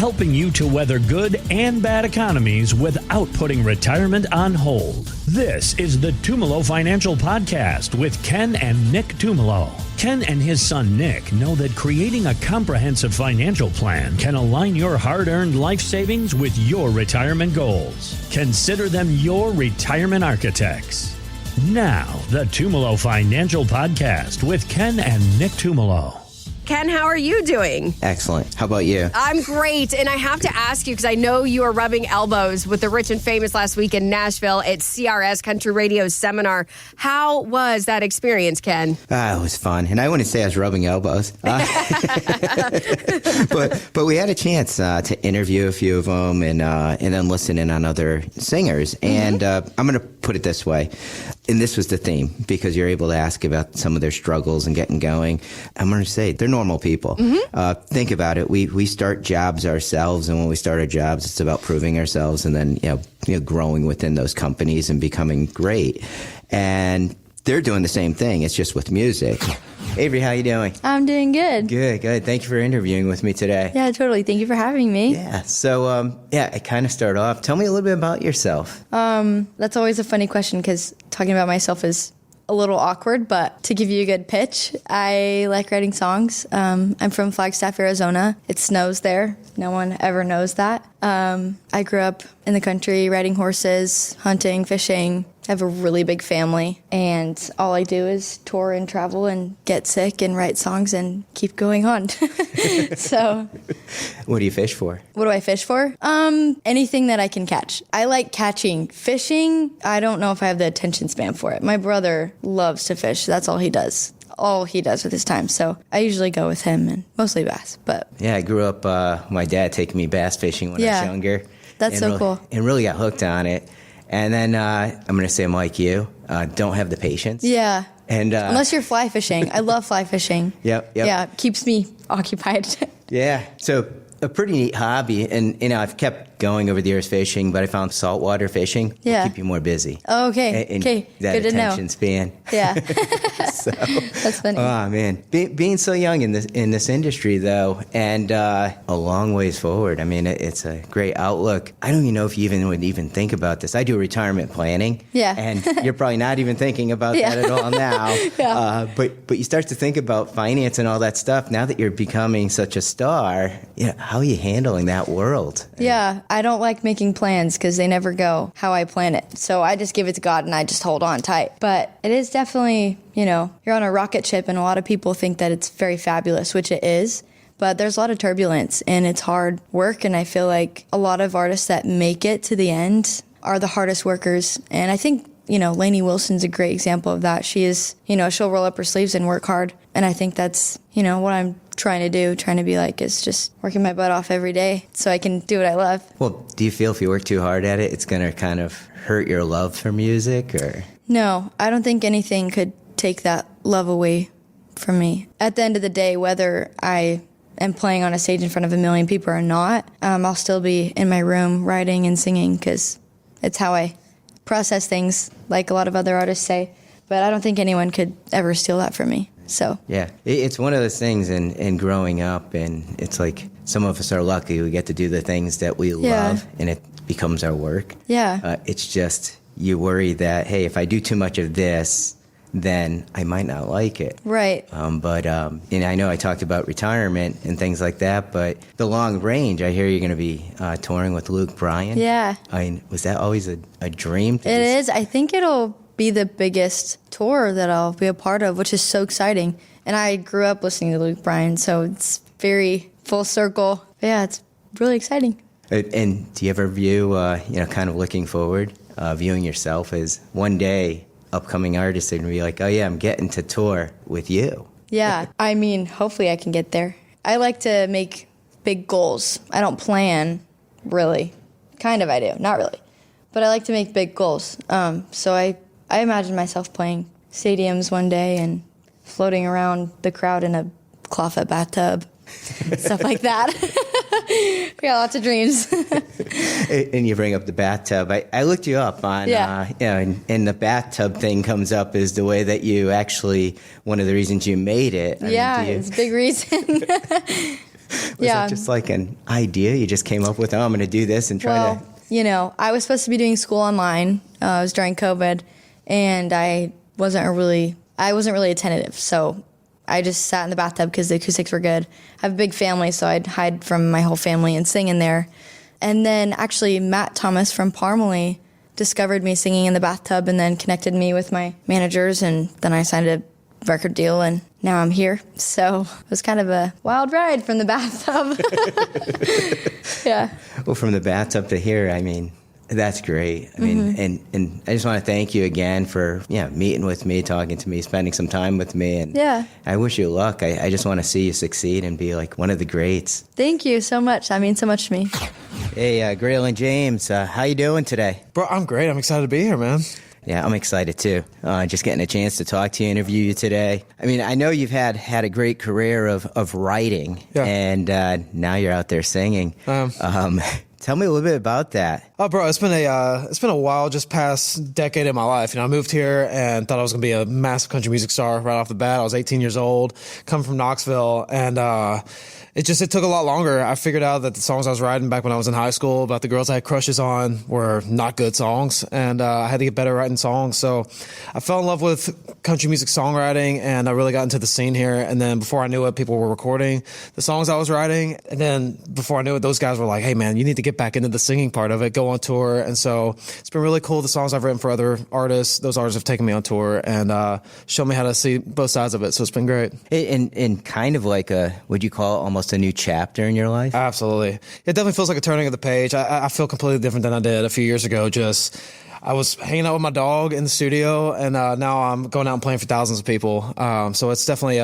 helping you to weather good and bad economies without putting retirement on hold. This is the Tumolo Financial Podcast with Ken and Nick Tumolo. Ken and his son Nick know that creating a comprehensive financial plan can align your hard-earned life savings with your retirement goals. Consider them your retirement architects. Now, the Tumolo Financial Podcast with Ken and Nick Tumolo. Ken, how are you doing? Excellent. How about you? I'm great. And I have to ask you, because I know you were rubbing elbows with the rich and famous last week in Nashville at CRS Country Radio's seminar. How was that experience, Ken? It was fun. And I wouldn't say I was rubbing elbows. But we had a chance to interview a few of them and then listen in on other singers. And I'm going to put it this way. And this was the theme, because you're able to ask about some of their struggles and getting going. I'm going to say they're normal people. Think about it. We start jobs ourselves, and when we start our jobs, it's about proving ourselves and then you know growing within those companies and becoming great. And they're doing the same thing. It's just with music. Avery, how you doing? I'm doing good. Good. Thank you for interviewing with me today. Yeah, totally. Thank you for having me. Yeah. So, I kind of start off. Tell me a little bit about yourself. That's always a funny question because talking about myself is a little awkward, but to give you a good pitch, I like writing songs. I'm from Flagstaff, Arizona. It snows there. No one ever knows that. I grew up in the country riding horses, hunting, fishing. I have a really big family, and all I do is tour and travel and get sick and write songs and keep going on. So, what do you fish for? What do I fish for? Anything that I can catch. I like catching. Fishing, I don't know if I have the attention span for it. My brother loves to fish. That's all he does. All he does with his time. So I usually go with him, and mostly bass. But yeah, I grew up, my dad taking me bass fishing when I was younger. That's so cool. And really got hooked on it. And then I'm going to say I'm like you, don't have the patience. Yeah. And unless you're fly fishing. I love fly fishing. Yep. Yeah, keeps me occupied. Yeah. So a pretty neat hobby. And, I've kept going over the years fishing, but I found saltwater fishing will keep you more busy. Oh, okay. And okay. that Good to know. attention span. Yeah. So, that's funny. Oh, man. Being so young in this industry, though, and a long ways forward, I mean, it's a great outlook. I don't even know if you would even think about this. I do retirement planning. Yeah. And you're probably not even thinking about that at all now. Yeah. But you start to think about finance and all that stuff now that you're becoming such a star. How are you handling that world? Yeah. I don't like making plans because they never go how I plan it. So I just give it to God and I just hold on tight. But it is definitely, you're on a rocket ship and a lot of people think that it's very fabulous, which it is. But there's a lot of turbulence and it's hard work. And I feel like a lot of artists that make it to the end are the hardest workers. And I think, Lainey Wilson's a great example of that. She is, she'll roll up her sleeves and work hard. And I think that's, what I'm trying to be like is just working my butt off every day so I can do what I love. Well, do you feel if you work too hard at it, it's going to kind of hurt your love for music? Or No, I don't think anything could take that love away from me. At the end of the day, whether I am playing on a stage in front of a million people or not, I'll still be in my room writing and singing because it's how I process things, like a lot of other artists say. But I don't think anyone could ever steal that from me. So yeah, it's one of those things in growing up, and it's like some of us are lucky we get to do the things that we love, and it becomes our work. Yeah. It's just you worry that, hey, if I do too much of this, then I might not like it. Right. But I know I talked about retirement and things like that, but the long range, I hear you're going to be touring with Luke Bryan. Yeah. Was that always a dream? It is. I think it'll be the biggest tour that I'll be a part of, which is so exciting. And I grew up listening to Luke Bryan, so it's very full circle. Yeah, it's really exciting. And do you ever view, kind of looking forward, viewing yourself as one day upcoming artists are going to be like, oh yeah, I'm getting to tour with you? Yeah, I mean, hopefully I can get there. I like to make big goals. I don't plan, really. Kind of I do, not really. But I like to make big goals. So I imagine myself playing stadiums one day and floating around the crowd in a clawfoot bathtub, stuff like that. We got lots of dreams. And you bring up the bathtub. I looked you up on, and the bathtub thing comes up as the way that you actually, one of the reasons you made it. It's a big reason. that just like an idea you just came up with? Oh, I'm going to do this and try to... You know, I was supposed to be doing school online. It was during COVID, and I wasn't really attentive. So I just sat in the bathtub because the acoustics were good. I have a big family, so I'd hide from my whole family and sing in there. And then actually Matt Thomas from Parmalee discovered me singing in the bathtub and then connected me with my managers, and then I signed a record deal, and now I'm here. So it was kind of a wild ride from the bathtub. Yeah. Well, from the bathtub to here, I mean, that's great. I mean, and I just want to thank you again for meeting with me, talking to me, spending some time with me. And I wish you luck. I just want to see you succeed and be like one of the greats. Thank you so much. That means so much to me. Hey, Greylan James, how you doing today? Bro, I'm great. I'm excited to be here, man. Yeah, I'm excited too. Just getting a chance to talk to you, interview you today. I mean, I know you've had a great career of writing, and now you're out there singing. Tell me a little bit about that. Oh, bro, it's been a while, just past decade in my life. You know, I moved here and thought I was gonna be a massive country music star right off the bat. I was 18 years old, coming from Knoxville, and it took a lot longer. I figured out that the songs I was writing back when I was in high school about the girls I had crushes on were not good songs, and I had to get better writing songs. So I fell in love with country music songwriting, and I really got into the scene here. And then before I knew it, people were recording the songs I was writing. And then before I knew it, those guys were like, hey, man, you need to get back into the singing part of it, go on tour. And so it's been really cool. The songs I've written for other artists, those artists have taken me on tour and shown me how to see both sides of it. So it's been great. And kind of like would you call it almost a new chapter in your life? Absolutely. It definitely feels like a turning of the page. I feel completely different than I did a few years ago. I was hanging out with my dog in the studio, and now I'm going out and playing for thousands of people. So it's definitely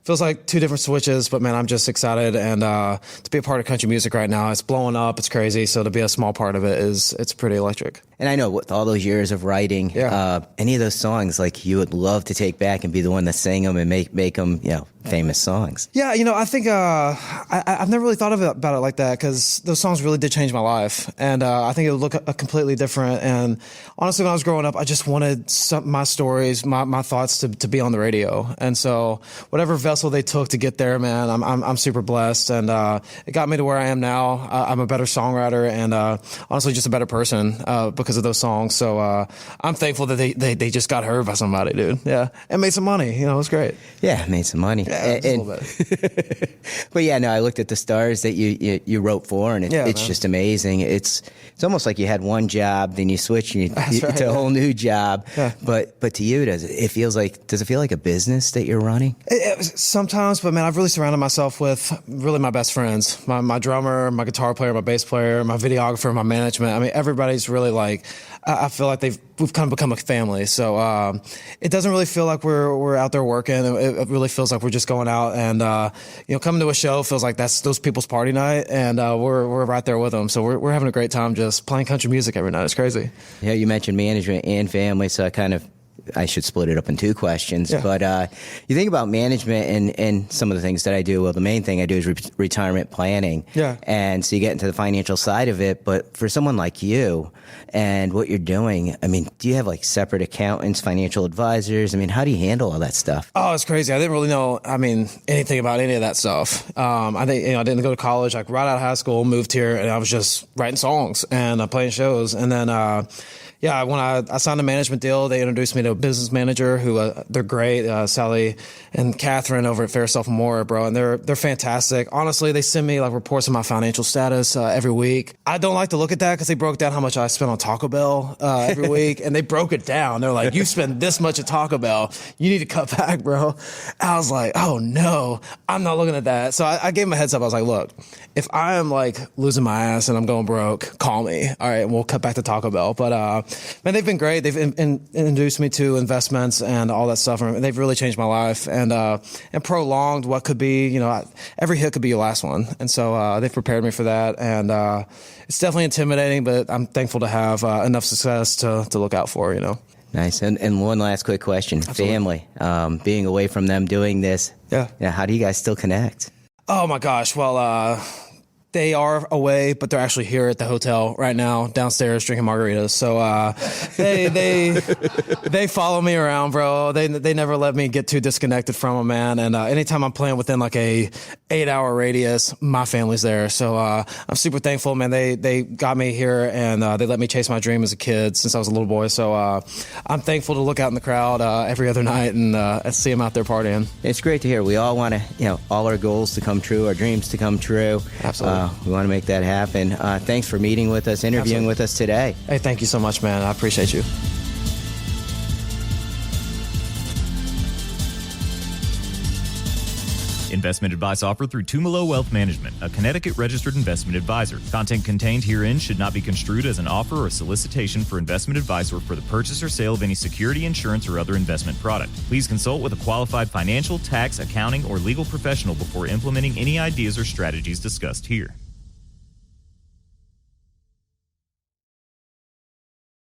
feels like two different switches, but man, I'm just excited and to be a part of country music right now. It's blowing up. It's crazy. So to be a small part of it it's pretty electric. And I know with all those years of writing, any of those songs, like you would love to take back and be the one to sing them and make them, famous songs. Yeah, I think I've never really thought about it like that because those songs really did change my life, and I think it would look completely different. And honestly, when I was growing up, I just wanted my stories, my thoughts to be on the radio. And so whatever vessel they took to get there, man, I'm super blessed, and it got me to where I am now. I'm a better songwriter and honestly just a better person because of those songs. So I'm thankful that they just got heard by somebody, dude. Yeah, and made some money. It was great. Yeah, made some money. Yeah, a little bit. But yeah, no, I looked at the stars that you wrote for, and it's just amazing. It's almost like you had one job, then you switch to a whole new job. Yeah. But to you, does it feel like a business that you're running? Sometimes, but man, I've really surrounded myself with really my best friends, my drummer, my guitar player, my bass player, my videographer, my management. I mean, everybody's really like, I feel like we've kind of become a family. So it doesn't really feel like we're out there working. It really feels like we're just going out and coming to a show feels like that's those people's party night, and we're right there with them. So we're having a great time just playing country music every night. It's crazy. Yeah, you mentioned management and family, so I should split it up in two questions. Yeah. But you think about management and some of the things that I do. Well, the main thing I do is retirement planning. Yeah. And so you get into the financial side of it. But for someone like you and what you're doing, I mean, do you have like separate accountants, financial advisors? I mean, how do you handle all that stuff? Oh, it's crazy. I didn't really know, anything about any of that stuff. I think, I didn't go to college, like right out of high school, moved here, and I was just writing songs and playing shows. And then, when I signed a management deal, they introduced me to a business manager who they're great, Sally and Catherine over at Fair Self and More, bro, and they're fantastic. Honestly, they send me like reports of my financial status every week. I don't like to look at that because they broke down how much I spent on Taco Bell every week, and they broke it down. They're like, you spend this much at Taco Bell, you need to cut back, bro. I was like, oh no, I'm not looking at that. So I gave them a heads up. I was like, look, if I am like losing my ass and I'm going broke, call me. All right, and we'll cut back to Taco Bell. But man, they've been great. They've introduced me to investments and all that stuff, and they've really changed my life and prolonged what could be, every hit could be your last one. And so they've prepared me for that, and it's definitely intimidating, but I'm thankful to have enough success to look out for, Nice. And one last quick question. Absolutely. Family, being away from them doing this. Yeah. How do you guys still connect? Oh my gosh. Well, they are away, but they're actually here at the hotel right now, downstairs drinking margaritas. So they follow me around, bro. They never let me get too disconnected from them, man. And anytime I'm playing within like a 8-hour radius, my family's there. So I'm super thankful, man. They got me here, and they let me chase my dream as a kid since I was a little boy. So I'm thankful to look out in the crowd every other night and see them out there partying. It's great to hear. We all want to, all our goals to come true, our dreams to come true. Absolutely. We want to make that happen. Thanks for meeting with us, interviewing with us today. Hey, thank you so much, man. I appreciate you. Investment advice offered through Tumolo Wealth Management, a Connecticut-registered investment advisor. Content contained herein should not be construed as an offer or solicitation for investment advice or for the purchase or sale of any security, insurance, or other investment product. Please consult with a qualified financial, tax, accounting, or legal professional before implementing any ideas or strategies discussed here.